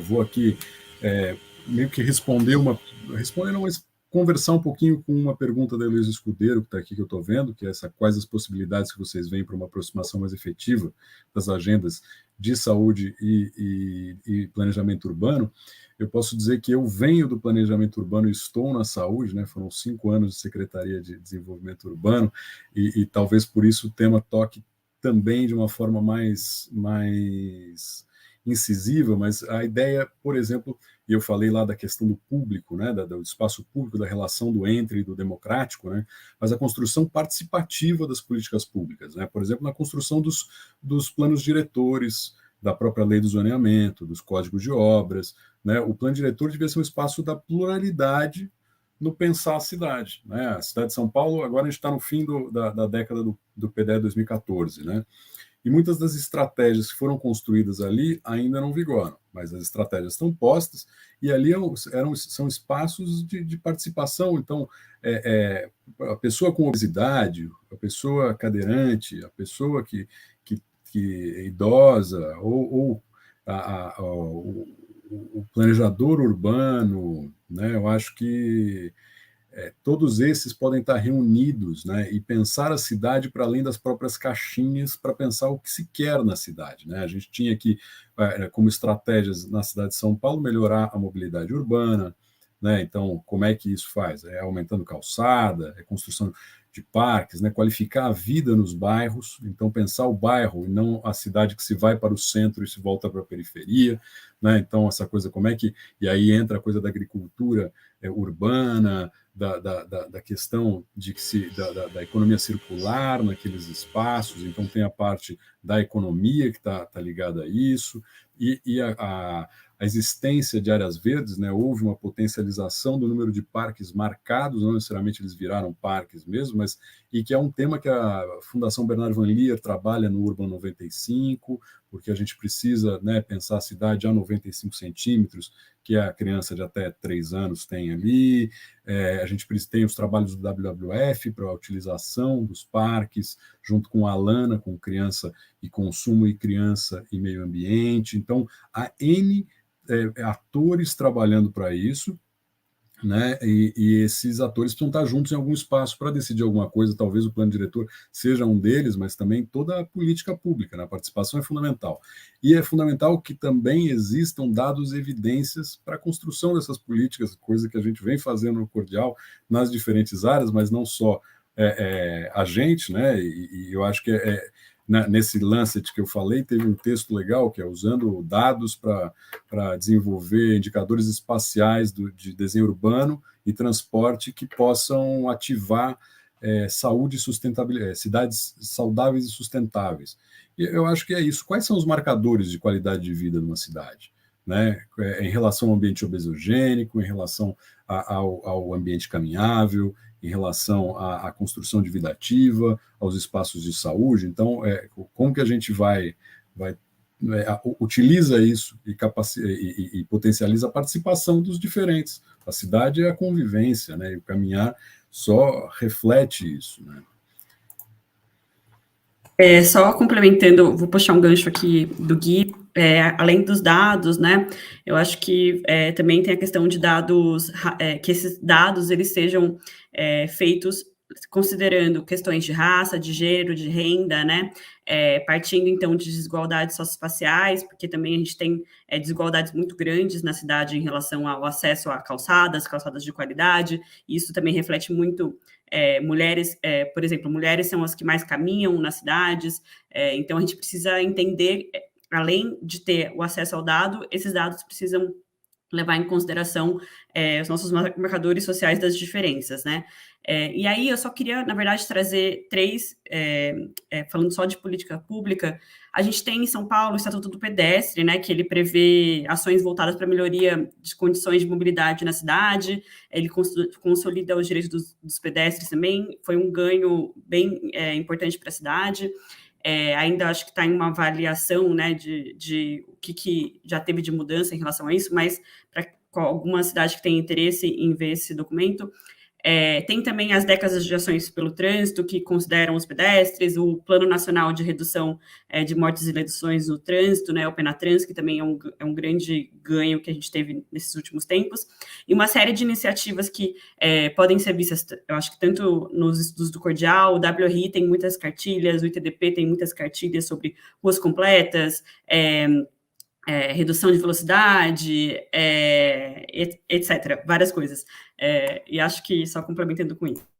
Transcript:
vou aqui meio que responder, não, mas conversar um pouquinho com uma pergunta da Heloísa Escudeiro, que está aqui, que eu estou vendo, que é quais as possibilidades que vocês veem para uma aproximação mais efetiva das agendas de saúde e planejamento urbano. Eu posso dizer que eu venho do planejamento urbano e estou na saúde, né? Foram 5 anos de Secretaria de Desenvolvimento Urbano, e talvez por isso o tema toque também de uma forma mais incisiva, mas a ideia, por exemplo, e eu falei lá da questão do público, né, do espaço público, da relação do entre e do democrático, né, mas a construção participativa das políticas públicas, né, por exemplo, na construção dos planos diretores, da própria lei do zoneamento, dos códigos de obras, né, o plano diretor devia ser um espaço da pluralidade no pensar a cidade, né, a cidade de São Paulo, agora a gente está no fim da década do PDE 2014, né, e muitas das estratégias que foram construídas ali ainda não vigoram, mas as estratégias estão postas, e ali são espaços de participação. Então, a pessoa com obesidade, a pessoa cadeirante, a pessoa que é idosa, ou o planejador urbano, né, eu acho que todos esses podem estar reunidos, né, e pensar a cidade para além das próprias caixinhas, para pensar o que se quer na cidade, né? A gente tinha aqui como estratégias na cidade de São Paulo melhorar a mobilidade urbana, né? Então, como é que isso faz? É aumentando calçada, é construção de parques, né? Qualificar a vida nos bairros, então pensar o bairro e não a cidade que se vai para o centro e se volta para a periferia, né? Então, essa coisa, como é que... E aí entra a coisa da agricultura urbana, da questão da economia circular naqueles espaços, então tem a parte da economia que está ligada a isso, e a existência de áreas verdes, né? Houve uma potencialização do número de parques marcados, não necessariamente eles viraram parques mesmo, mas e que é um tema que a Fundação Bernard Van Leer trabalha no Urban 95, porque a gente precisa, né, pensar a cidade a 95 centímetros, que a criança de até 3 anos tem ali. A gente tem os trabalhos do WWF para a utilização dos parques, junto com a Alana, com criança e consumo, e criança e meio ambiente. Então, há N atores trabalhando para isso, né? E esses atores precisam estar juntos em algum espaço para decidir alguma coisa. Talvez o plano diretor seja um deles, mas também toda a política pública, né? A participação é fundamental. E é fundamental que também existam dados e evidências para a construção dessas políticas, coisa que a gente vem fazendo no Cordial nas diferentes áreas, mas não só a gente, né? E eu acho que nesse Lancet que eu falei, teve um texto legal, que é usando dados para desenvolver indicadores espaciais de desenho urbano e transporte que possam ativar saúde e sustentabilidade, cidades saudáveis e sustentáveis. E eu acho que é isso. Quais são os marcadores de qualidade de vida numa cidade? Né? Em relação ao ambiente obesogênico, em relação ao ambiente caminhável, em relação à construção de vida ativa, aos espaços de saúde. Então, como que a gente utiliza isso e potencializa a participação dos diferentes? A cidade é a convivência, né? E o caminhar só reflete isso, né? Só complementando, vou puxar um gancho aqui do Gui, além dos dados, né, eu acho que também tem a questão de dados, que esses dados eles sejam feitos considerando questões de raça, de gênero, de renda, né, partindo então de desigualdades socioespaciais, porque também a gente tem desigualdades muito grandes na cidade em relação ao acesso a calçadas de qualidade, e isso também reflete muito mulheres, por exemplo, mulheres são as que mais caminham nas cidades, então a gente precisa entender, além de ter o acesso ao dado, esses dados precisam levar em consideração os nossos marcadores sociais das diferenças, né? E aí eu só queria, na verdade, trazer 3, falando só de política pública, a gente tem em São Paulo o Estatuto do Pedestre, né, que ele prevê ações voltadas para a melhoria de condições de mobilidade na cidade, ele consolida os direitos dos pedestres também, foi um ganho bem importante para a cidade. Ainda acho que está em uma avaliação, né, de o que já teve de mudança em relação a isso, mas para alguma cidade que tem interesse em ver esse documento, Tem também as décadas de ações pelo trânsito, que consideram os pedestres, o Plano Nacional de Redução de Mortes e Lesões no Trânsito, né, o Penatrans, que também é um grande ganho que a gente teve nesses últimos tempos, e uma série de iniciativas que podem ser vistas, eu acho que tanto nos estudos do Cordial, o WRI tem muitas cartilhas, o ITDP tem muitas cartilhas sobre ruas completas, redução de velocidade, etc., várias coisas. E acho que só complementando com isso.